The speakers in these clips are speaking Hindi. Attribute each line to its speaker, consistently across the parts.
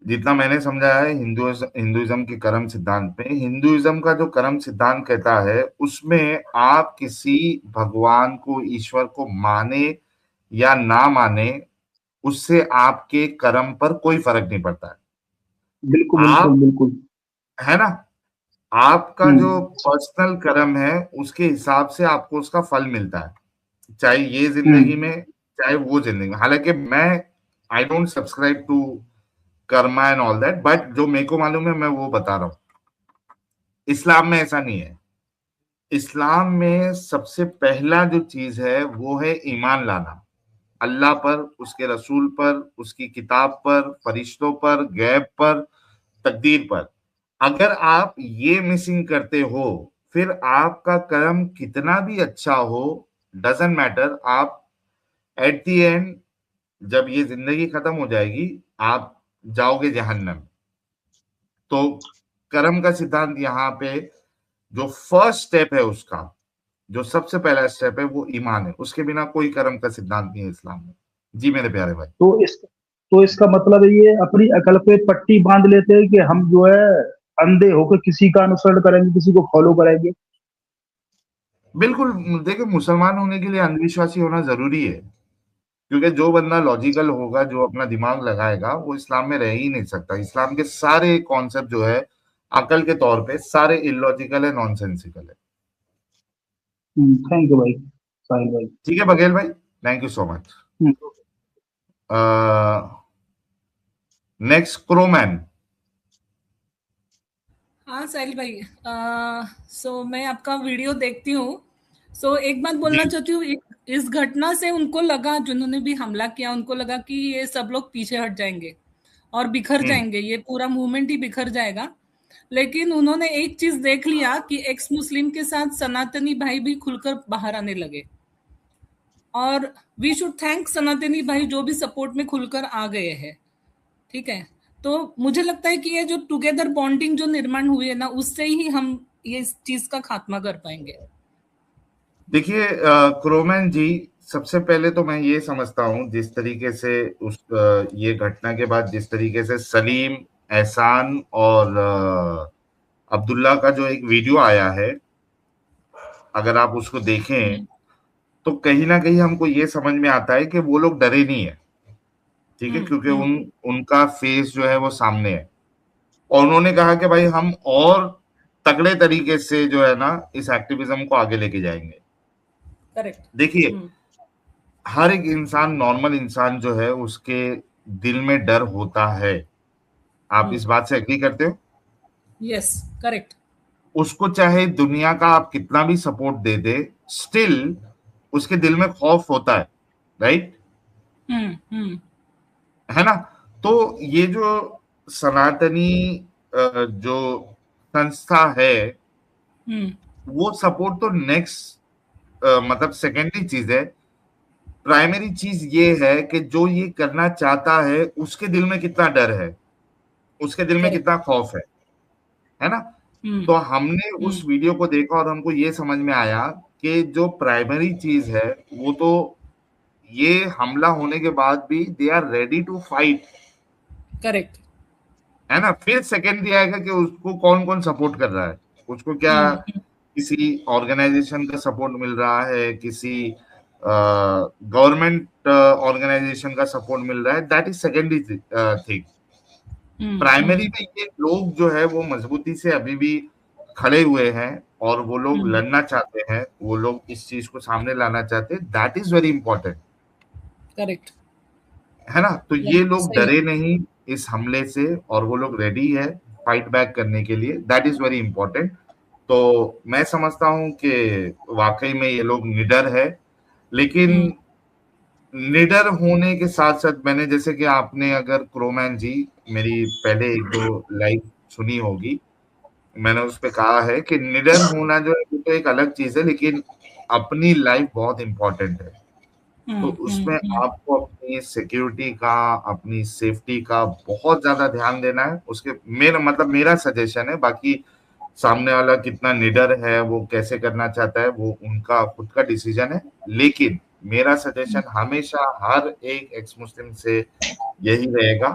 Speaker 1: जितना मैंने समझा है हिंदुइज्म के कर्म सिद्धांत में, हिंदुइज्म का जो कर्म सिद्धांत कहता है उसमें आप किसी भगवान को, ईश्वर को माने या ना माने, उससे आपके कर्म पर कोई फर्क नहीं पड़ता है।
Speaker 2: बिल्कुल बिल्कुल
Speaker 1: आप,
Speaker 2: बिल्कुल।
Speaker 1: है ना, आपका जो
Speaker 2: हम्म
Speaker 1: पर्सनल कर्म है उसके हिसाब से आपको उसका फल मिलता है, चाहे ये जिंदगी
Speaker 2: हम्म।
Speaker 1: में चाहे वो जिंदगी में। हालांकि मैं I don't subscribe to karma and all that, but जो मेरे को मालूम है मैं वो बता रहा हूँ। इस्लाम में ऐसा नहीं है। इस्लाम में सबसे पहला जो चीज है वो है ईमान लाना, अल्लाह पर, उसके रसूल पर, उसकी किताब पर, फरिश्तों पर, गैब पर, तकदीर पर। अगर आप ये मिसिंग करते हो, फिर आपका कर्म कितना भी अच्छा हो, डजंट मैटर, आप एट द एंड, जब ये जिंदगी खत्म हो जाएगी, आप जाओगे जहन्नम। तो कर्म का सिद्धांत यहाँ पे, जो फर्स्ट स्टेप है उसका, जो सबसे पहला स्टेप है वो ईमान है, उसके बिना कोई कर्म का सिद्धांत नहीं है इस्लाम में। जी मेरे प्यारे भाई।
Speaker 2: तो इसका मतलब ये अपनी अकल पे पट्टी बांध लेते हैं कि हम जो है अंधे होकर किसी का अनुसरण करेंगे, किसी को फॉलो करेंगे।
Speaker 1: बिल्कुल। देखिए, मुसलमान होने के लिए अंधविश्वासी होना जरूरी है, क्योंकि जो बंदा लॉजिकल होगा, जो अपना दिमाग लगाएगा, वो इस्लाम में रह ही नहीं सकता। इस्लाम के सारे कॉन्सेप्ट जो है अकल के तौर पे सारे इलॉजिकल है, नॉनसेंसिकल है।
Speaker 2: थैंक यू भाई, साहिल भाई।
Speaker 1: ठीक है बघेल भाई, thank you so much.
Speaker 2: Hmm,
Speaker 1: next क्रोमैन।
Speaker 3: हाँ साहिल भाई, सो मैं आपका वीडियो देखती हूँ। सो एक बात
Speaker 1: जी।
Speaker 3: बोलना चाहती हूँ, इस घटना से उनको लगा, जिन्होंने भी हमला किया, उनको लगा कि ये सब लोग पीछे हट जाएंगे और बिखर
Speaker 1: हम्म।
Speaker 3: जाएंगे, ये पूरा मूवमेंट ही बिखर जाएगा। लेकिन उन्होंने एक चीज देख लिया कि एक्स मुस्लिम के साथ सनातनी भाई भी खुलकर बाहर आने लगे। और वी शुड थैंक सनातनी भाई जो भी सपोर्ट में खुलकर आ गए हैं। ठीक है। तो मुझे लगता है कि ये जो टुगेदर बॉन्डिंग जो निर्माण हुई है ना, उससे ही हम ये इस चीज का खात्मा कर पाएंगे।
Speaker 1: देखिए क्रोमैन जी, सबसे पहले तो मैं ये समझता हूँ, जिस तरीके से ये घटना के बाद जिस तरीके से सलीम, एहसान और अब्दुल्ला का जो एक वीडियो आया है, अगर आप उसको देखें
Speaker 3: हम्म
Speaker 1: तो कहीं ना कहीं हमको ये समझ में आता है कि वो लोग डरे नहीं है। ठीक है,
Speaker 3: हम्म
Speaker 1: क्योंकि
Speaker 3: हम्म
Speaker 1: उनका फेस जो है वो सामने है, और उन्होंने कहा कि भाई हम और तगड़े तरीके से जो है ना इस एक्टिविज्म को आगे लेके जाएंगे।
Speaker 3: करेक्ट।
Speaker 1: देखिए,
Speaker 3: हम्म
Speaker 1: हर एक इंसान, नॉर्मल इंसान जो है, उसके दिल में डर होता है। आप
Speaker 3: हम्म
Speaker 1: इस बात से एग्री करते हो?
Speaker 3: Yes, correct.
Speaker 1: उसको चाहे दुनिया का आप कितना भी सपोर्ट दे दे, स्टिल उसके दिल में खौफ होता है, राइट?
Speaker 3: हम्म।
Speaker 1: है ना? तो ये जो सनातनी जो संस्था है,
Speaker 3: हम्म
Speaker 1: वो सपोर्ट तो नेक्स्ट, मतलब सेकेंडरी चीज है। प्राइमरी चीज ये है कि जो ये करना चाहता है उसके दिल में कितना डर है, उसके दिल में
Speaker 3: करेक्ट।
Speaker 1: कितना खौफ है ना?
Speaker 3: हम्म
Speaker 1: तो हमने उस
Speaker 3: हम्म
Speaker 1: वीडियो को देखा और हमको ये समझ में आया कि जो प्राइमरी चीज है वो तो, ये हमला होने के बाद भी they are ready to fight,
Speaker 3: correct.
Speaker 1: है ना? फिर सेकेंडरी आएगा कि उसको कौन कौन सपोर्ट कर रहा है, उसको क्या
Speaker 3: हम्म
Speaker 1: किसी ऑर्गेनाइजेशन का सपोर्ट मिल रहा है, किसी गवर्नमेंट ऑर्गेनाइजेशन का सपोर्ट मिल रहा है, that is secondary thing. Primary
Speaker 3: हम्म
Speaker 1: में ये लोग जो है वो मजबूती से अभी भी खड़े हुए हैं, और वो लोग
Speaker 3: हम्म
Speaker 1: लड़ना चाहते हैं, वो लोग इस चीज को सामने लाना चाहते हैं, that is very important,
Speaker 3: correct.
Speaker 1: है ना? तो ये लोग
Speaker 3: सही है।
Speaker 1: डरे नहीं इस हमले से, और वो लोग रेडी है फाइट बैक करने के लिए, दैट इज वेरी इंपॉर्टेंट। तो मैं समझता हूं कि वाकई में ये लोग निडर है, लेकिन
Speaker 3: हम्म
Speaker 1: निडर होने के साथ साथ, मैंने जैसे कि आपने अगर क्रोमैन जी मेरी पहले एक दो लाइव सुनी होगी, मैंने उस पे कहा है कि निडर होना जो है वो तो एक अलग चीज है, लेकिन अपनी लाइफ बहुत इंपॉर्टेंट है। तो उसमें
Speaker 3: हम्म।
Speaker 1: आपको अपनी सिक्योरिटी का, अपनी सेफ्टी का बहुत ज्यादा ध्यान देना है। उसके मेरा मतलब, मेरा सजेशन है, बाकी सामने वाला कितना निडर है, वो कैसे करना चाहता है, वो उनका खुद का डिसीजन है। लेकिन मेरा सजेशन हमेशा हर एक एक्स मुस्लिम से यही रहेगा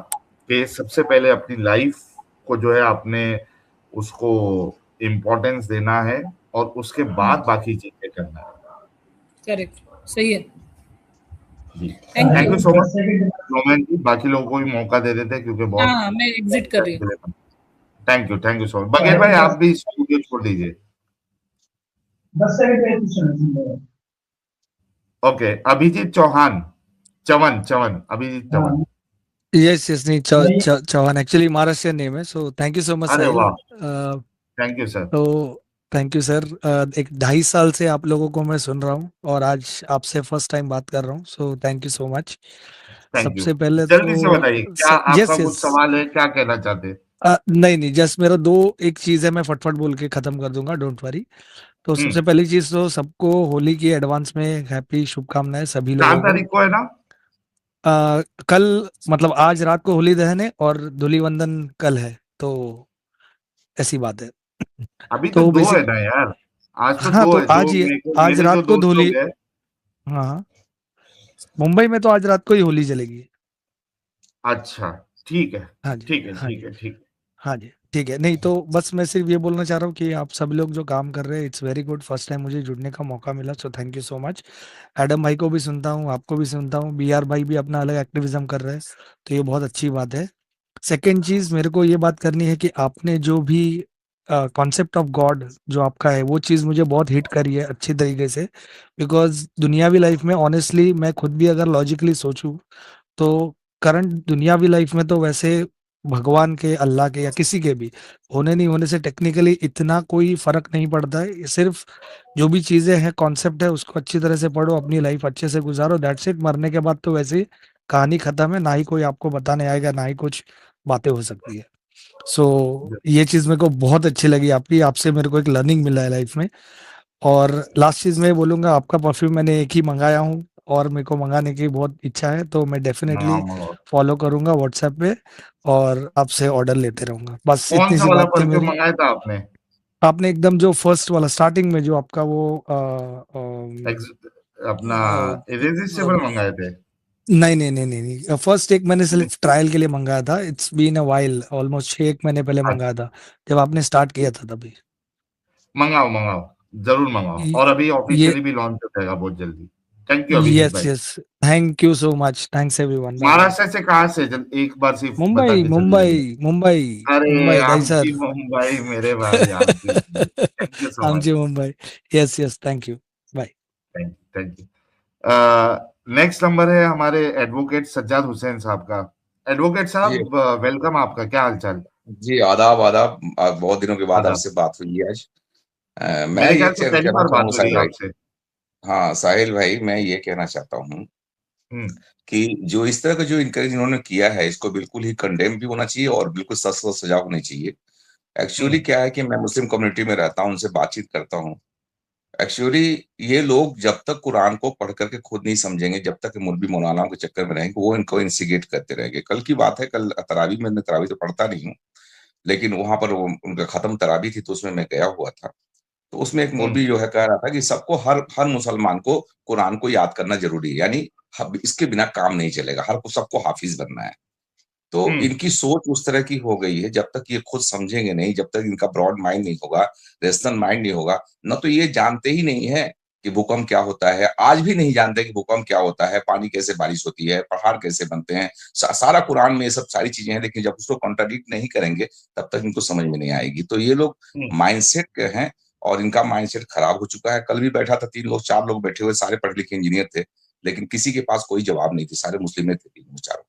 Speaker 1: कि सबसे पहले अपनी लाइफ को जो है आपने उसको इम्पोर्टेंस देना है और उसके बाद बाकी चीजें करना है।
Speaker 3: करेक्ट, सही है।
Speaker 1: जी,
Speaker 3: thank
Speaker 1: thank
Speaker 3: you.
Speaker 1: You so much Roman ji. बाकी लोगों को भी मौका दे देते हैं क्योंकि बहुत
Speaker 3: हाँ, मैं एग्जिट कर रही हूँ।
Speaker 1: Thank you so much. Baghel भाई आप भी स्टूडियो छोड़ दीजिए।
Speaker 2: 10 सेकंड पे कुछ
Speaker 1: ओके, अभिजीत चौहान, चवन चवन, अभिजीत चवन।
Speaker 4: यस नहीं चौहान एक्चुअली महाराष्ट्रियन नेम है, so thank you so much
Speaker 1: अरे
Speaker 4: साहिल।
Speaker 1: वाह, थैंक यू सर।
Speaker 4: तो थैंक यू सर। एक 2.5 साल से आप लोगों को मैं सुन रहा हूँ और आज आपसे फर्स्ट टाइम बात कर रहा हूँ, so thank you so much.
Speaker 1: Thank you.
Speaker 4: सबसे पहले
Speaker 1: जल्दी से
Speaker 4: तो
Speaker 1: बताइए, क्या आपका
Speaker 4: यस
Speaker 1: कुछ सवाल है, क्या कहना चाहते हैं?
Speaker 4: नहीं जस्ट मेरा एक चीज है, मैं फटफट बोल के खत्म कर दूंगा, डोंट वरी। तो सबसे पहली चीज तो सबको होली की एडवांस में हैप्पी शुभकामनाएं सभी
Speaker 1: 4
Speaker 4: लोगों
Speaker 1: तारीख को है ना?
Speaker 4: कल मतलब आज रात को होली दहन है और धूलिवंदन कल है, तो ऐसी बात है।
Speaker 1: अभी तो
Speaker 4: तो
Speaker 1: 2 है
Speaker 4: बेसिक
Speaker 1: ना यार, आज तो
Speaker 4: हाँ
Speaker 1: 2
Speaker 4: तो
Speaker 1: है। जो
Speaker 4: आज ही आज
Speaker 1: मेरे जो
Speaker 4: रात को
Speaker 1: दोस्त
Speaker 4: धूली,
Speaker 1: लोग हैं।
Speaker 4: हाँ मुंबई में तो आज रात को ही होली जलेगी।
Speaker 1: अच्छा, ठीक है
Speaker 4: हाँ जी
Speaker 1: ठीक है
Speaker 4: हाँ
Speaker 1: ठीक
Speaker 4: जी
Speaker 1: है ठीक है।
Speaker 4: हाँ जी ठीक है। नहीं तो बस मैं सिर्फ ये बोलना चाह रहा हूँ कि आप सब लोग जो काम कर रहे हैं it's very good. First time मुझे जुड़ने का मौका मिला, so thank you so much. Adam भाई को भी सुनता हूँ, आपको भी सुनता हूँ, BR भाई भी अपना अलग एक्टिविज्म कर रहे हैं, तो ये बहुत अच्छी बात है। सेकेंड चीज मेरे को ये बात करनी है कि आपने जो भी कॉन्सेप्ट ऑफ गॉड जो आपका है वो चीज़ मुझे बहुत हिट करी है अच्छी तरीके से। बिकॉज दुनियावी लाइफ में ऑनेस्टली मैं खुद भी अगर लॉजिकली सोचूं तो करंट दुनियावी लाइफ में तो वैसे भगवान के, अल्लाह के या किसी के भी होने नहीं होने से टेक्निकली इतना कोई फर्क नहीं पड़ता है। ये सिर्फ जो भी चीजें हैं, कॉन्सेप्ट है, उसको अच्छी तरह से पढ़ो, अपनी लाइफ अच्छे से गुजारो, दैट्स इट। मरने के बाद तो वैसे ही कहानी खत्म है, ना ही कोई आपको बताने आएगा, ना ही कुछ बातें हो सकती है। सो ये चीज मेरे को बहुत अच्छी लगी आपकी, आपसे मेरे को एक लर्निंग मिला है लाइफ में। और लास्ट चीज मैं बोलूंगा, आपका परफ्यूम मैंने एक ही मंगाया हूँ और मेरे को मंगाने की बहुत इच्छा है, तो मैं डेफिनेटली
Speaker 1: मंगाओ।
Speaker 4: फॉलो करूंगा व्हाट्सएप पे और आपसे ऑर्डर लेते रहूंगा। बस
Speaker 1: कौन
Speaker 4: इतनी
Speaker 1: सा
Speaker 4: सी
Speaker 1: वाला
Speaker 4: बात थी
Speaker 1: परफ्यूम
Speaker 4: मेरी।
Speaker 1: मंगाया था आपने?
Speaker 4: आपने एकदम जो फर्स्ट वाला स्टार्टिंग में जो आपका वो
Speaker 1: अपना
Speaker 4: अ,
Speaker 1: इरेजिस्टिबल मंगाए थे?
Speaker 4: नहीं फर्स्ट एक मैंने सिर्फ ट्रायल के लिए मंगाया था। It's been a while, almost 6 महीने पहले मंगाया था जब आपने स्टार्ट किया था तभी।
Speaker 1: मंगाओ मंगाओ, जरूर मंगाओ। और अभी
Speaker 4: ये
Speaker 1: ऑफिशियली भी लॉन्च हो जाएगा बहुत जल्दी। थैंक यू अभिजीत
Speaker 4: यस
Speaker 1: भाई।
Speaker 4: Yes thank you so much, thanks everyone, bye bye.
Speaker 1: Maharashtra से कहाँ से? एक बार सिर्फ बता
Speaker 4: मुंबई
Speaker 1: के चलिए।
Speaker 4: मुंबई मुंबई
Speaker 1: अरे
Speaker 4: मुंबई
Speaker 1: आमची
Speaker 4: दाईसर।
Speaker 1: मुंबई मेरे भाई, आमची Mumbai. Thank you so much.
Speaker 4: आमची Mumbai. Yes yes thank you, bye.
Speaker 1: Thank you. Next number है हमारे एडवोकेट सज्जाद हुसैन साहब का। एडवोकेट
Speaker 5: जी
Speaker 1: साहब, वेलकम। आपका क्या हालचाल?
Speaker 5: जी, आदाब आदाब। बहुत दिनों के बाद
Speaker 1: आदाब।
Speaker 5: आपसे बात हुई है आज। मैं
Speaker 1: मेरे
Speaker 5: ये
Speaker 1: ख्याल से पहली
Speaker 5: कहना
Speaker 1: बार बात
Speaker 5: चाहूँ
Speaker 1: हो रही
Speaker 5: साहिल
Speaker 1: है
Speaker 5: भाई।
Speaker 1: आपसे।
Speaker 5: हाँ साहिल भाई, मैं ये कहना चाहता हूँ
Speaker 1: हम्म
Speaker 5: कि जो इस तरह का जो इनकरेज इन्होंने किया है, इसको बिल्कुल ही कंडेम भी होना चाहिए और बिल्कुल सख्त सख्त सजा होनी चाहिए। एक्चुअली
Speaker 1: हम्म
Speaker 5: क्या है कि मैं मुस्लिम कम्युनिटी में रहता हूँ, उनसे बातचीत करता हूँ। एक्चुअली ये लोग जब तक कुरान को पढ़ करके खुद नहीं समझेंगे, जब तक मौलवी मौलानाओं के चक्कर में रहेंगे, वो इनको इंसिगेट करते रहेंगे। कल की बात है, कल तरावी में, मैं तरावी तो पढ़ता नहीं हूँ, लेकिन वहां पर वो उनका खत्म तरावी थी तो उसमें मैं गया हुआ था। तो उसमें एक
Speaker 1: हम्म
Speaker 5: मौलवी जो है कह रहा था कि सबको, हर हर मुसलमान को कुरान को याद करना जरूरी है, यानी इसके बिना काम नहीं चलेगा, हर को सबको हाफिज बनना है। तो
Speaker 1: हम्म
Speaker 5: इनकी सोच उस तरह की हो गई है, जब तक ये खुद समझेंगे नहीं, जब तक इनका ब्रॉड माइंड नहीं होगा, रेशनल माइंड नहीं होगा, न तो ये जानते ही नहीं है कि भूकंप क्या होता है। आज भी नहीं जानते कि भूकंप क्या होता है, पानी कैसे बारिश होती है, पहाड़ कैसे बनते हैं। सारा कुरान में ये सब सारी चीजें हैं, लेकिन जब उसको कॉन्ट्राडिक्ट नहीं करेंगे तब तक इनको समझ में नहीं आएगी। तो ये लोग
Speaker 1: हम्म
Speaker 5: माइंडसेट के हैं और इनका माइंडसेट खराब हो चुका है। कल भी बैठा था, 3 लोग 4 लोग बैठे हुए, सारे पढ़े लिखे इंजीनियर थे, लेकिन किसी के पास कोई जवाब नहीं थी, सारे मुस्लिम थे 3 चारों।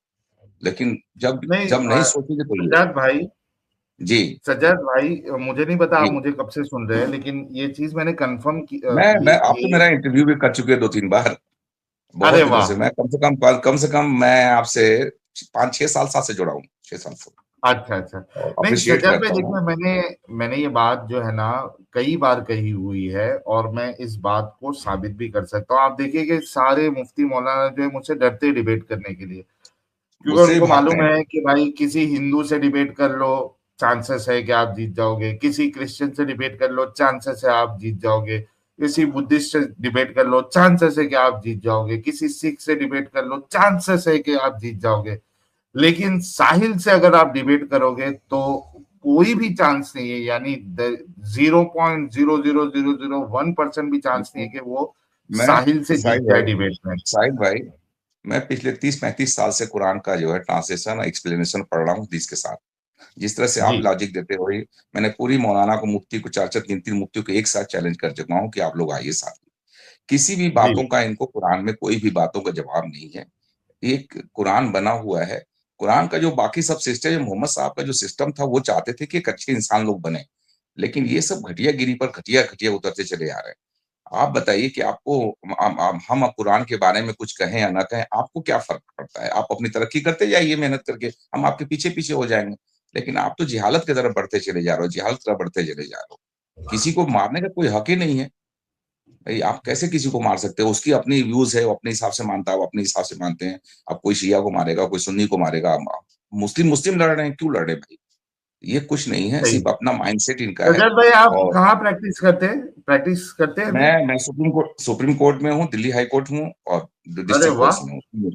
Speaker 5: लेकिन जब
Speaker 1: नहीं,
Speaker 5: जब नहीं सोचेंगे तो ये
Speaker 1: सज्जाद भाई,
Speaker 5: जी।
Speaker 1: सज्जाद भाई, मुझे नहीं पता आप
Speaker 5: जी,
Speaker 1: मुझे कब से सुन रहे हैं, लेकिन ये चीज मैंने कंफर्म
Speaker 5: मैं
Speaker 1: की
Speaker 5: आप तो
Speaker 1: थी।
Speaker 5: मेरा इंटरव्यू भी कर चुके हैं 2-3 बार। बहुत
Speaker 1: अरे
Speaker 5: दिनों
Speaker 1: वाह।
Speaker 5: से मैं कम से कम मैं आपसे 5-6 साल साथ से जुड़ा हूँ, 6 साल से,
Speaker 1: अच्छा अच्छा।
Speaker 5: और
Speaker 1: नहीं
Speaker 5: अप्रिशिएट
Speaker 1: सज्जाद भाई,
Speaker 5: करता हूँ।
Speaker 1: देखिए मैंने ये बात जो है ना कई बार कही हुई है और मैं इस बात को साबित भी कर सकता हूँ। आप देखिए कि सारे मुफ्ती मौलाना जो है मुझसे डरते हैं डिबेट करने के लिए, क्योंकि
Speaker 5: मुझसे भी
Speaker 1: उनको
Speaker 5: भागते
Speaker 1: मालूम
Speaker 5: हैं।
Speaker 1: है कि भाई किसी हिंदू से डिबेट कर लो, चांसेस है कि आप जीत जाओगे। किसी क्रिश्चियन से डिबेट कर लो, चांसेस है आप जीत जाओगे। किसी बुद्धिस्ट से डिबेट कर लो, चांसेस है कि आप जीत जाओगे। किसी सिख से डिबेट कर लो, चांसेस है कि आप जीत जाओगे। लेकिन साहिल से अगर आप डिबेट करोगे तो कोई भी चांस नहीं है, यानी 0.00001% भी चांस नहीं है कि वो
Speaker 5: मैं
Speaker 1: साहिल से जीत जाए डिबेट में।
Speaker 5: साहिल भाई, मैं पिछले 30-35 साल से कुरान का जो है ट्रांसलेशन एक्सप्लेनेशन पढ़ रहा हूँ हदीस के साथ। जिस तरह से आप
Speaker 1: जी
Speaker 5: लॉजिक देते हो, मैंने पूरी मौलाना को, मुफ्ती को, 4-4 3-3 मुफ्तियों को एक साथ चैलेंज कर चुका हूँ कि आप लोग आइए साथ में। किसी भी
Speaker 1: जी
Speaker 5: बातों का, इनको कुरान में कोई भी बातों का जवाब नहीं है। एक कुरान बना हुआ है। कुरान का जो बाकी सब सिस्टम, मोहम्मद साहब का जो सिस्टम था, वो चाहते थे कि एक अच्छे इंसान लोग बने, लेकिन ये सब घटियागिरी पर घटिया उतरते चले आ रहे हैं। आप बताइए कि आपको हम कुरान के बारे में कुछ कहें या ना कहें, आपको क्या फर्क पड़ता है? आप अपनी तरक्की करते जाइए मेहनत करके, हम आपके पीछे पीछे हो जाएंगे। लेकिन आप तो जिहालत की तरफ बढ़ते चले जा रहे हो, जिहालत की तरफ बढ़ते चले जा रहे हो। किसी को मारने का कोई हक ही नहीं है भाई। आप कैसे किसी को मार सकते हो? उसकी अपनी व्यूज है, वो अपने हिसाब से मानता है, वो अपने हिसाब से मानते हैं। अब कोई शिया को मारेगा, कोई सुन्नी को मारेगा। मुस्लिम मुस्लिम लड़ रहे हैं, क्यों लड़ रहे हैं भाई? ये कुछ नहीं है,
Speaker 1: सही।
Speaker 5: सिर्फ अपना माइंडसेट इनका है।
Speaker 1: रजत भाई आप
Speaker 5: और
Speaker 1: कहाँ प्रैक्टिस करते हैं अभी?
Speaker 5: मैं सुप्रीम कोर्ट में हूँ, दिल्ली हाई कोर्ट में हूँ, और
Speaker 1: अरे
Speaker 5: डिस्ट्रिक्ट
Speaker 1: वाह,
Speaker 5: कोर्ट्स में हूँ।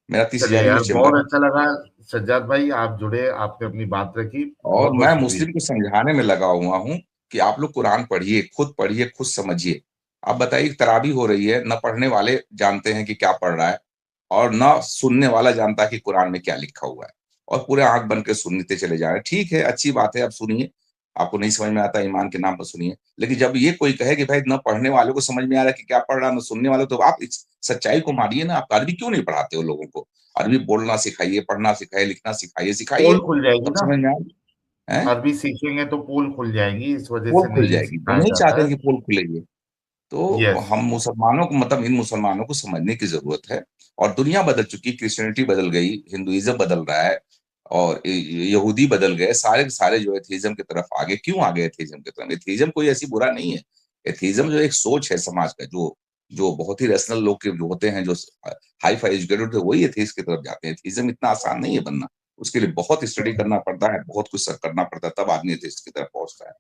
Speaker 5: मेरा 30,000
Speaker 1: चलिए यार
Speaker 5: यूनिट चैम्बर
Speaker 1: बहुत
Speaker 5: है।
Speaker 1: अच्छा लगा। सज्जाद भाई आप जुड़े, आपने अपनी बात रखी,
Speaker 5: और
Speaker 1: बहुत बहुत
Speaker 5: मैं
Speaker 1: शुक्रिया।
Speaker 5: मुस्लिम को समझाने में लगा हुआ हूँ कि आप लोग कुरान पढ़िए, खुद समझिए। आप बताइए, तरावी हो रही है, न पढ़ने वाले जानते हैं कि क्या पढ़ रहा है, और न सुनने वाला जानता है कि कुरान में क्या लिखा हुआ है, और पूरे आंख बन के सुनते चले जा रहे हैं। ठीक है, अच्छी बात है, आप सुनिए। आपको नहीं समझ में आता, ईमान के नाम पर सुनिए। लेकिन जब ये कोई कहे कि भाई न पढ़ने वाले को समझ में आ रहा है कि क्या पढ़ रहा है, न सुनने वाले, तो आप इस सच्चाई को मानिए ना। आप अरबी क्यों नहीं पढ़ाते हो लोगों को? अरबी बोलना सिखाइए, पढ़ना सिखाइए, लिखना सिखाइए,
Speaker 1: पोल खुल जाएगी
Speaker 5: तब
Speaker 1: ना,
Speaker 5: समझ में आएगा। हैं?
Speaker 1: अरबी सीखेंगे तो पोल खुल जाएंगी, इस वजह
Speaker 5: पोल
Speaker 1: से
Speaker 5: खुल
Speaker 1: नहीं
Speaker 5: जाएगी, वो
Speaker 1: सिखाया
Speaker 5: नहीं चाहते
Speaker 1: जाता
Speaker 5: हैं
Speaker 1: है।
Speaker 5: कि पोल खुलेगी। तो
Speaker 1: यस।
Speaker 5: हम मुसलमानों को, मतलब इन मुसलमानों को समझने की जरूरत है। और दुनिया बदल चुकी, क्रिश्चियनिटी बदल गई, हिंदुइज्म बदल रहा है, और यहूदी बदल गए, सारे के सारे जो एथीज्म की तरफ आगे। क्यों आगे एथीज्म की तरफ? एथीज्म कोई ऐसी बुरा नहीं है। एथीज्म जो एक सोच है समाज का, जो जो बहुत ही रैशनल लोग के जो होते हैं, जो हाई फाई एजुकेटेड होते हैं, वही एथीस्ट की तरफ जाते हैं। एथीज्म इतना आसान नहीं है बनना। उसके लिए बहुत स्टडी करना पड़ता है, बहुत कुछ करना पड़ता है, तब आदमी एथीस्ट की तरफ पहुंचता है।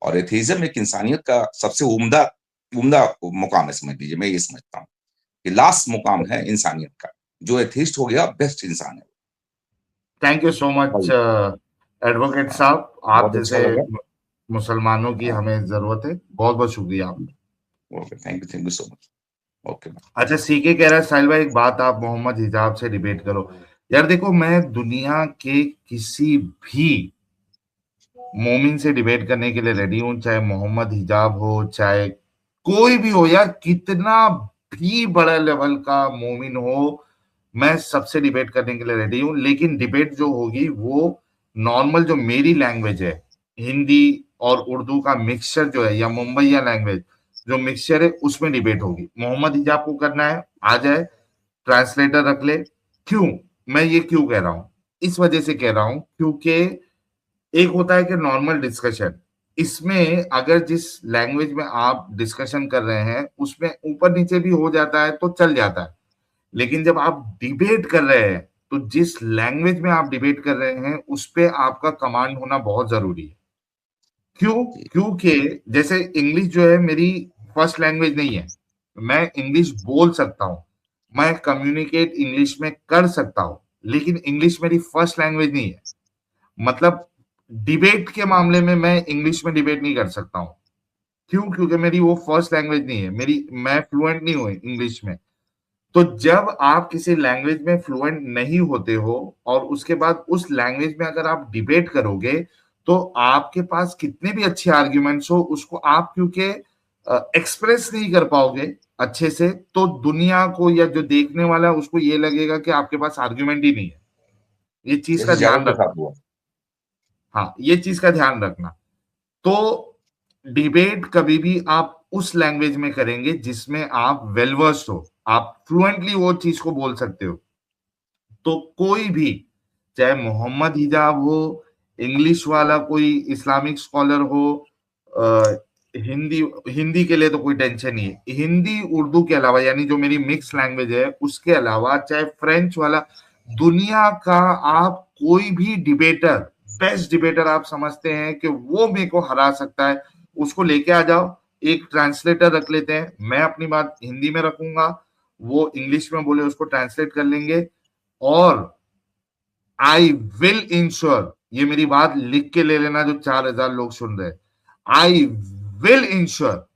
Speaker 5: और एथीज्म एक इंसानियत का सबसे उम्दा उम्दा मुकाम है, समझ लीजिए। मैं ये समझता हूँ कि लास्ट मुकाम है इंसानियत का। जो एथीस्ट हो गया, बेस्ट इंसान है
Speaker 1: थैंक यू सो मच
Speaker 5: भाई।
Speaker 1: एडवोकेट
Speaker 5: हाँ,
Speaker 1: साहब, आप
Speaker 5: बहुत अच्छा
Speaker 1: जैसे
Speaker 5: लगा।
Speaker 1: मुसलमानों की
Speaker 5: हाँ,
Speaker 1: हमें जरूरत है। बहुत बहुत शुक्रिया आपका।
Speaker 5: Okay, thank you so much. Okay.
Speaker 1: अच्छा, सीके कह रहा है साहिल भाई एक बात, आप मोहम्मद हिजाब से डिबेट करो। यार देखो, मैं दुनिया के किसी भी मोमिन से डिबेट करने के लिए रेडी हूं, चाहे मोहम्मद हिजाब हो, चाहे कोई भी हो, या कितना भी बड़ा लेवल का मोमिन हो, मैं सबसे डिबेट करने के लिए रेडी हूं। लेकिन डिबेट जो होगी वो नॉर्मल जो मेरी लैंग्वेज है, हिंदी और उर्दू का मिक्सचर जो है, या मुंबईया लैंग्वेज जो मिक्सचर है, उसमें डिबेट होगी। मोहम्मद हिजाब को करना है, आ जाए, ट्रांसलेटर रख ले। क्यों? मैं ये क्यों कह रहा हूं? इस वजह से कह रहा हूं क्योंकि एक होता है कि नॉर्मल डिस्कशन, इसमें अगर जिस लैंग्वेज में आप डिस्कशन कर रहे हैं उसमें ऊपर नीचे भी हो जाता है तो चल जाता है। लेकिन जब आप डिबेट कर रहे हैं तो जिस लैंग्वेज में आप डिबेट कर रहे हैं उस पे आपका कमांड होना बहुत जरूरी है। क्यों?
Speaker 5: जी,
Speaker 1: क्योंकि जैसे इंग्लिश जो है मेरी फर्स्ट लैंग्वेज नहीं है। मैं इंग्लिश बोल सकता हूं, मैं कम्युनिकेट इंग्लिश में कर सकता हूं, लेकिन इंग्लिश मेरी फर्स्ट लैंग्वेज नहीं है। मतलब डिबेट के मामले में मैं इंग्लिश में डिबेट नहीं कर सकता हूँ। क्यों? क्योंकि मेरी वो फर्स्ट लैंग्वेज नहीं है, मेरी मैं फ्लुएंट नहीं हूँ इंग्लिश में। तो जब आप किसी लैंग्वेज में फ्लुएंट नहीं होते हो और उसके बाद उस लैंग्वेज में अगर आप डिबेट करोगे, तो आपके पास कितने भी अच्छे आर्ग्यूमेंट्स हो, उसको आप क्योंकि एक्सप्रेस नहीं कर पाओगे अच्छे से, तो दुनिया को या जो देखने वाला है उसको ये लगेगा कि आपके पास आर्ग्यूमेंट ही नहीं है। ये चीज का
Speaker 5: जैसे जावेद
Speaker 1: ध्यान
Speaker 5: के
Speaker 1: रखना।
Speaker 5: साथ हुआ।
Speaker 1: हाँ, ये चीज का ध्यान रखना। तो डिबेट कभी भी आप उस लैंग्वेज में करेंगे जिसमें आप वेल वर्स्ड हो, आप फ्लुएंटली वो चीज को बोल सकते हो। तो कोई भी, चाहे मोहम्मद हिजाब हो, इंग्लिश वाला कोई इस्लामिक स्कॉलर हो, हिंदी हिंदी के लिए तो कोई टेंशन नहीं है, हिंदी उर्दू के अलावा यानी जो मेरी मिक्स लैंग्वेज है उसके अलावा, चाहे फ्रेंच वाला, दुनिया का आप कोई भी डिबेटर, बेस्ट डिबेटर आप समझते हैं कि वो मेरे को हरा सकता है, उसको लेके आ जाओ। एक ट्रांसलेटर रख लेते हैं, मैं अपनी बात हिंदी में रखूंगा, वो इंग्लिश में बोले उसको ट्रांसलेट कर लेंगे। और आई विल इंश्योर, ये मेरी बात लिख के ले लेना जो 4000 लोग सुन रहे, आई विल इंश्योर,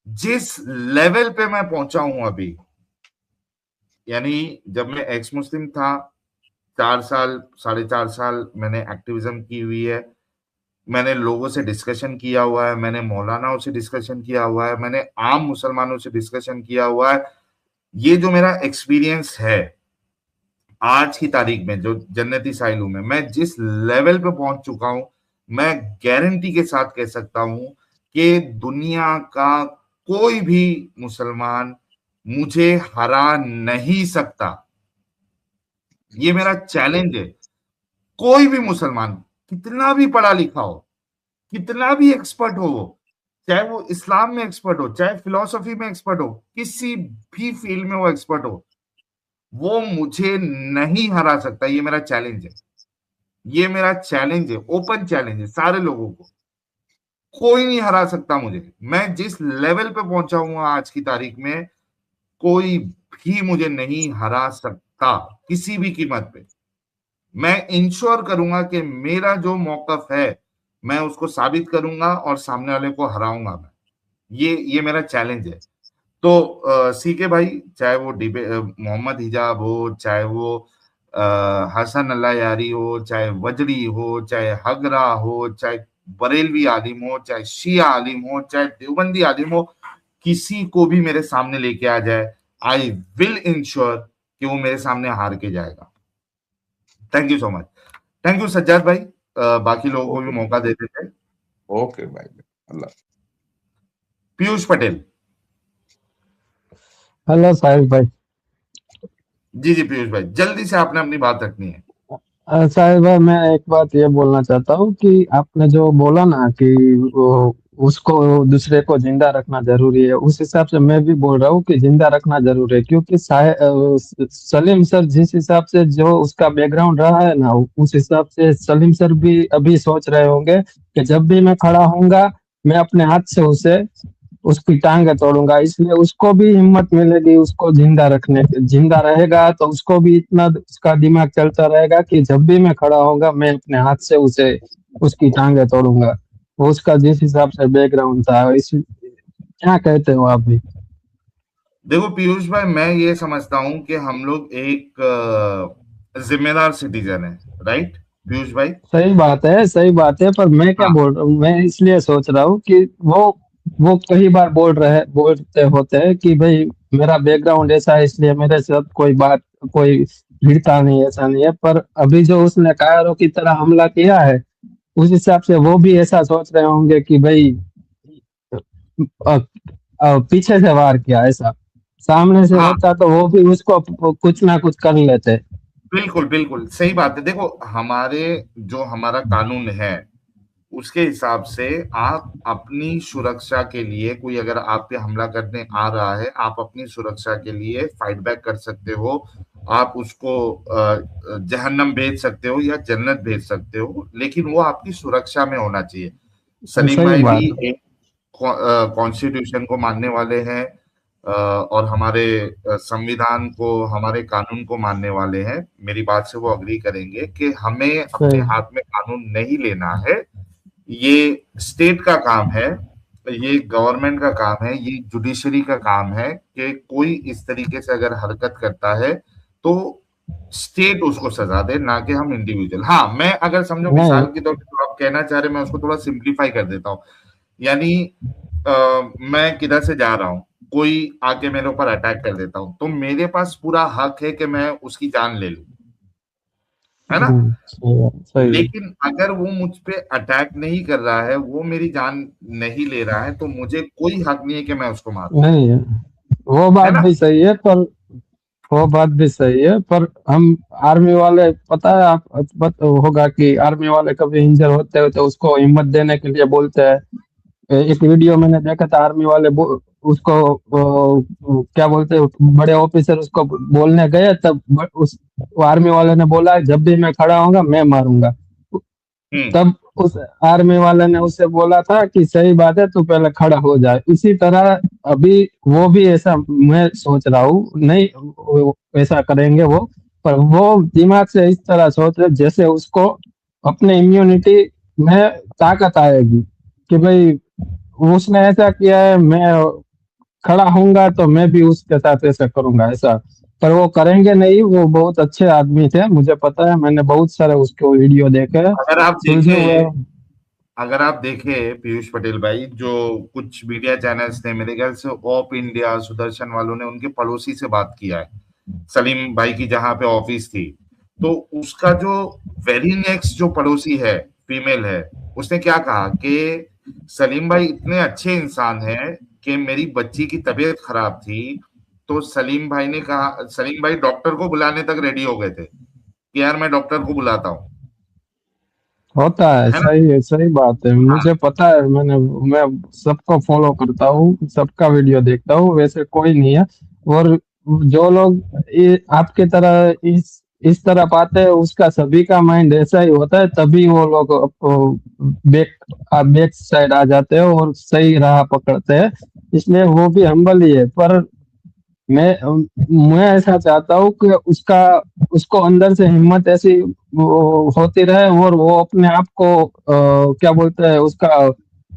Speaker 1: जिस लेवल पे मैं पहुंचा हूं अभी, यानी जब मैं एक्स मुस्लिम था 4 साल 4.5 साल मैंने एक्टिविज्म की हुई है, मैंने लोगों से डिस्कशन किया हुआ है, मैंने मौलानाओं से डिस्कशन किया हुआ है, मैंने आम मुसलमानों से डिस्कशन किया हुआ है। ये जो मेरा एक्सपीरियंस है आज की तारीख में, जो जन्नती साहिल में मैं जिस लेवल पे पहुंच चुका हूं, मैं गारंटी के साथ कह सकता हूं कि दुनिया का कोई भी मुसलमान मुझे हरा नहीं सकता। ये मेरा चैलेंज है। कोई भी मुसलमान कितना भी पढ़ा लिखा हो, कितना भी एक्सपर्ट हो, वो चाहे वो इस्लाम में एक्सपर्ट हो, चाहे फिलॉसफी में एक्सपर्ट हो, किसी भी फील्ड में वो एक्सपर्ट हो, वो मुझे नहीं हरा सकता। ये मेरा चैलेंज है, ये मेरा चैलेंज है, ओपन चैलेंज है सारे लोगों को। कोई नहीं हरा सकता मुझे। मैं जिस लेवल पे पहुंचा हूं आज की तारीख में, कोई भी मुझे नहीं हरा सकता किसी भी कीमत पे। मैं इंश्योर करूंगा कि मेरा जो मौकफ है मैं उसको साबित करूंगा और सामने वाले को हराऊंगा मैं। ये मेरा चैलेंज है। तो सीके भाई, चाहे वो मोहम्मद हिजाब हो, चाहे वो हसन अल्लाह यारी हो, चाहे वजरी हो, चाहे हगरा हो, चाहे बरेलवी आलिम हो, चाहे शिया आलिम हो, चाहे देवबंदी आलिम हो, किसी को भी मेरे सामने लेके आ जाए, आई विल इंश्योर कि वो मेरे सामने हार के जाएगा। Thank you so much. Thank you Sajjad भाई। बाकी लोगों को भी मौका दे देते हैं।
Speaker 5: ओके भाई, अल्लाह।
Speaker 1: पीयूष पटेल।
Speaker 6: हेलो साहिल भाई।
Speaker 1: जी जी पीयूष भाई, जल्दी से आपने अपनी बात रखनी है।
Speaker 6: साहिल भाई, मैं एक बात ये बोलना चाहता हूँ कि आपने जो बोला ना कि उसको दूसरे को जिंदा रखना जरूरी है, उस हिसाब से मैं भी बोल रहा हूँ कि जिंदा रखना जरूरी है। क्योंकि सलीम सर जिस हिसाब से जो उसका बैकग्राउंड रहा है ना, उस हिसाब से सलीम सर भी अभी सोच रहे होंगे कि जब भी मैं खड़ा होऊंगा मैं अपने हाथ से उसे उसकी टांगे तोड़ूंगा। इसलिए उसको भी हिम्मत मिलेगी उसको जिंदा रखने, जिंदा रहेगा तो उसको भी इतना उसका दिमाग चलता रहेगा कि जब भी मैं खड़ा होऊंगा मैं अपने हाथ से उसे उसकी टांगे तोड़ूंगा। वो उसका जिस हिसाब से बैकग्राउंड था, इस क्या कहते हो आप भी?
Speaker 1: देखो पीयूष भाई, मैं ये समझता हूं कि हम लोग एक जिम्मेदार सिटीजन है, राइट पीयूष भाई?
Speaker 6: सही बात है, सही बात है। पर मैं क्या बोल रहा हूँ, मैं इसलिए सोच रहा हूँ कि वो कई बार बोलते होते हैं कि भाई मेरा बैकग्राउंड ऐसा है इसलिए मेरे साथ कोई भिड़ता नहीं, ऐसा नहीं है। पर अभी जो उसने कायरों की तरह हमला किया है, उस हिसाब से वो भी ऐसा सोच रहे होंगे कि भाई पीछे से वार किया, ऐसा सामने से होता तो वो भी उसको कुछ ना कुछ कर लेते।
Speaker 1: बिल्कुल बिल्कुल सही बात है। देखो हमारा कानून है उसके हिसाब से आप अपनी सुरक्षा के लिए, कोई अगर आप पे हमला करने आ रहा है, आप अपनी सुरक्षा के लिए फाइट बैक कर सकते हो। आप उसको जहन्नम भेज सकते हो या जन्नत भेज सकते हो, लेकिन वो आपकी सुरक्षा में होना चाहिए। सलीम भाई भी एक कॉन्स्टिट्यूशन को मानने वाले हैं और हमारे संविधान को, हमारे कानून को मानने वाले हैं। मेरी बात से वो अग्री करेंगे कि हमें अपने हाथ में कानून नहीं लेना है। ये स्टेट का काम है, ये गवर्नमेंट का काम है, ये जुडिशरी का काम है कि कोई इस तरीके से अगर हरकत करता है तो स्टेट उसको सजा दे, ना कि हम इंडिविजुअल। हाँ, मैं अगर समझो मिसाल के तौर पर आप कहना चाह रहे, मैं उसको थोड़ा सिंप्लीफाई कर देता हूँ। यानी मैं किधर से जा रहा हूँ, कोई आके मेरे ऊपर अटैक कर देता हूँ, तो मेरे पास पूरा हक है कि मैं उसकी जान ले लूं, है ना? लेकिन अगर वो मुझ पे अटैक नहीं कर रहा है, वो मेरी जान नहीं ले रहा है, तो मुझे कोई हक नहीं है कि मैं उसको मारूं।
Speaker 6: नहीं है, वो बात भी सही है। पर वो बात भी सही है, पर हम आर्मी वाले, पता है आप होगा कि आर्मी वाले कभी इंजर होते हैं तो उसको हिम्मत देने के लिए बोलते हैं। एक वीडियो मैंने देखा था, आर्मी वाले उसको क्या बोलते हैं, बड़े ऑफिसर उसको बोलने गए, तब उस आर्मी वाले ने बोला जब भी मैं खड़ा होऊंगा मैं मारूंगा। तब उस आर्मी वाले ने उससे बोला था कि सही बात है, तू पहले खड़ा हो जाए। इसी तरह अभी वो भी ऐसा मैं सोच रहा हूँ, नहीं ऐसा करेंगे वो, पर वो दिमाग से इस तरह सोच रहे जैसे उसको अपने इम्यूनिटी में ताकत आएगी कि भाई उसने ऐसा किया है, मैं खड़ा होऊंगा तो मैं भी उसके साथ ऐसा करूंगा, ऐसा। पर वो करेंगे नहीं। वो बहुत अच्छे आदमी थे, मुझे पता है, मैंने बहुत सारे उसको वीडियो देखे हैं,
Speaker 1: अगर आप
Speaker 6: सुलझे हुए।
Speaker 1: देखें अगर आप देखें पीयूष पटेल भाई, जो कुछ मीडिया चैनल्स ने, मेरे ख्याल से ऑप इंडिया, सुदर्शन वालों ने उनके पड़ोसी से बात किया है, सलीम भाई की जहां पे ऑफिस थी, तो उसका जो वेरी नेक्स्ट जो पड़ोसी है, फीमेल है, उसने क्या कहा कि सलीम भाई इतने अच्छे इंसान हैं कि मेरी बच्ची की तबीयत खराब थी तो सलीम भाई ने कहा, सलीम भाई डॉक्टर को बुलाने तक रेडी हो गए थे कि यार मैं डॉक्टर को बुलाता हूँ,
Speaker 6: होता है,
Speaker 1: है ना।
Speaker 6: सही है, सही बात है,
Speaker 1: हाँ,
Speaker 6: मुझे पता है। मैं सबको फॉलो करता हूँ, सबका वीडियो देखता हूँ, वैसे कोई नहीं है। और जो लोग आपके तरह इस तरह पाते हैं, उसका सभी का माइंड ऐसा ही होता है, तभी वो लोग बैक बैक साइड आ जाते हैं और सही राह पकड़ते हैं। इसलिए वो भी हम्बल ही है। पर मैं ऐसा चाहता हूँ कि उसको अंदर से हिम्मत ऐसी होती रहे और वो अपने आप को क्या बोलते हैं उसका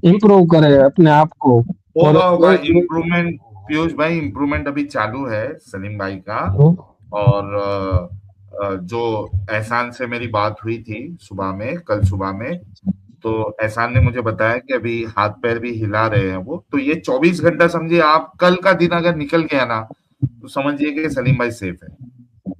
Speaker 6: इम्प्रूव करे अपने आप को। और
Speaker 1: होगा होगा इम्प्रूवमेंट। पीयूष भाई इम्प्रूवमेंट अभी चालू है सलीम भाई का। और जो एहसान से मेरी बात हुई थी सुबह में, कल सुबह में, तो एहसान ने मुझे बताया कि अभी हाथ पैर भी हिला रहे हैं वो, तो ये 24 घंटा समझिए आप, कल का दिन अगर निकल गया ना तो समझिए कि सलीम भाई सेफ है।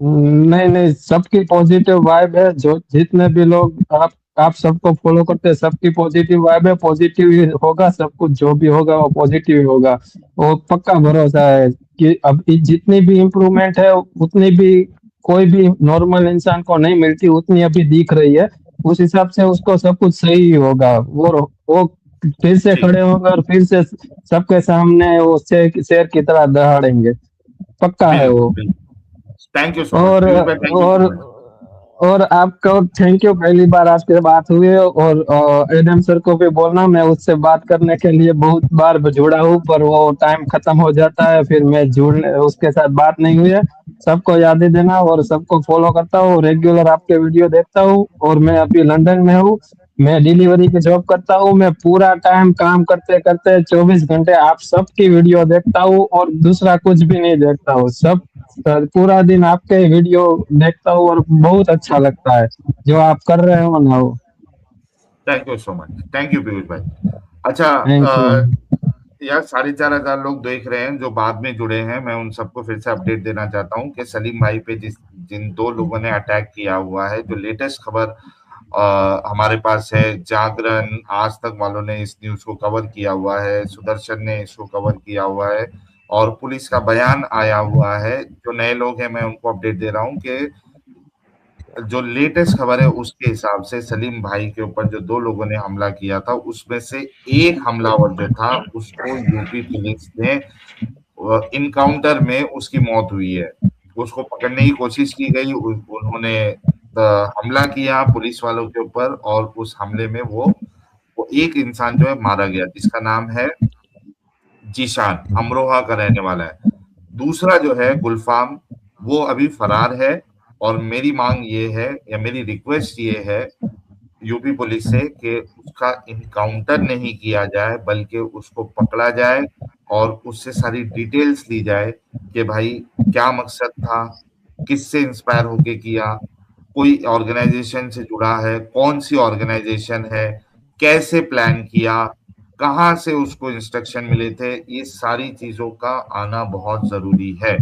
Speaker 6: नहीं नहीं, सबकी पॉजिटिव वाइब है। जो जितने भी लोग आप सबको फॉलो करते हैं, सबकी पॉजिटिव वाइब है, पॉजिटिव ही होगा सब कुछ, जो भी होगा वो पॉजिटिव ही होगा। वो पक्का भरोसा है कि अब जितनी भी इम्प्रूवमेंट है उतनी भी कोई भी नॉर्मल इंसान को नहीं मिलती, उतनी अभी दिख रही है। उस हिसाब से उसको सब कुछ सही ही होगा। वो फिर से
Speaker 1: ठीक,
Speaker 6: खड़े होंगे और फिर से सबके सामने वो शेर की तरह दहाड़ेंगे, पक्का है
Speaker 1: बिल्कुल
Speaker 6: वो।
Speaker 1: बिल्कुल। थैंक यू सो मच
Speaker 6: और
Speaker 1: पीयूष भाई, थैंक यू
Speaker 6: और
Speaker 1: सो मच।
Speaker 6: और आपको थैंक यू, पहली बार आपसे बात हुई है। और एडम सर को भी बोलना, मैं उससे बात करने के लिए बहुत बार जुड़ा हूँ, पर वो टाइम खत्म हो जाता है, फिर मैं जुड़ने उसके साथ बात नहीं हुई है। सबको याद ही देना और सबको फॉलो करता हूँ, रेगुलर आपके वीडियो देखता हूँ। और मैं अभी लंदन में हूँ, मैं डिलीवरी की जॉब करता हूँ। मैं पूरा टाइम काम करते करते 24 घंटे आप सबकी वीडियो देखता हूँ और दूसरा कुछ भी नहीं देखता हूँ। सब सर पूरा दिन आपके वीडियो देखता हूँ और बहुत अच्छा लगता है जो आप कर रहे हो ना वो।
Speaker 1: Thank you so much, thank you Piyush भाई। अच्छा,
Speaker 6: थैंक यू।
Speaker 1: यार 4,500 लोग देख रहे हैं जो बाद में जुड़े हैं, मैं उन सबको फिर से अपडेट देना चाहता हूँ कि सलीम भाई पे जिन 2 लोगों ने अटैक किया हुआ है, जो लेटेस्ट खबर हमारे पास है, जागरण, आज तक वालों ने इस न्यूज को कवर किया हुआ है, सुदर्शन ने इसको कवर किया हुआ है, और पुलिस का बयान आया हुआ है। जो नए लोग हैं मैं उनको अपडेट दे रहा हूँ कि जो लेटेस्ट खबर है उसके हिसाब से सलीम भाई के ऊपर जो 2 लोगों ने हमला किया था, उसमें से एक हमलावर जो था उसको यूपी पुलिस ने इनकाउंटर में उसकी मौत हुई है। उसको पकड़ने की कोशिश की गई, उन्होंने हमला किया पुलिस वालों के ऊपर, और उस हमले में वो एक इंसान जो है मारा गया, जिसका नाम है जीशान, अमरोहा का रहने वाला है। दूसरा जो है गुलफाम, वो अभी फरार है। और मेरी मांग ये है, या मेरी रिक्वेस्ट ये है यूपी पुलिस से, कि उसका इनकाउंटर नहीं किया जाए बल्कि उसको पकड़ा जाए और उससे सारी डिटेल्स ली जाए कि भाई क्या मकसद था, किससे इंस्पायर होके किया, कोई ऑर्गेनाइजेशन से जुड़ा है, कौन सी ऑर्गेनाइजेशन है, कैसे प्लान किया, कहाँ से उसको इंस्ट्रक्शन मिले थे, ये सारी चीजों का आना बहुत जरूरी है।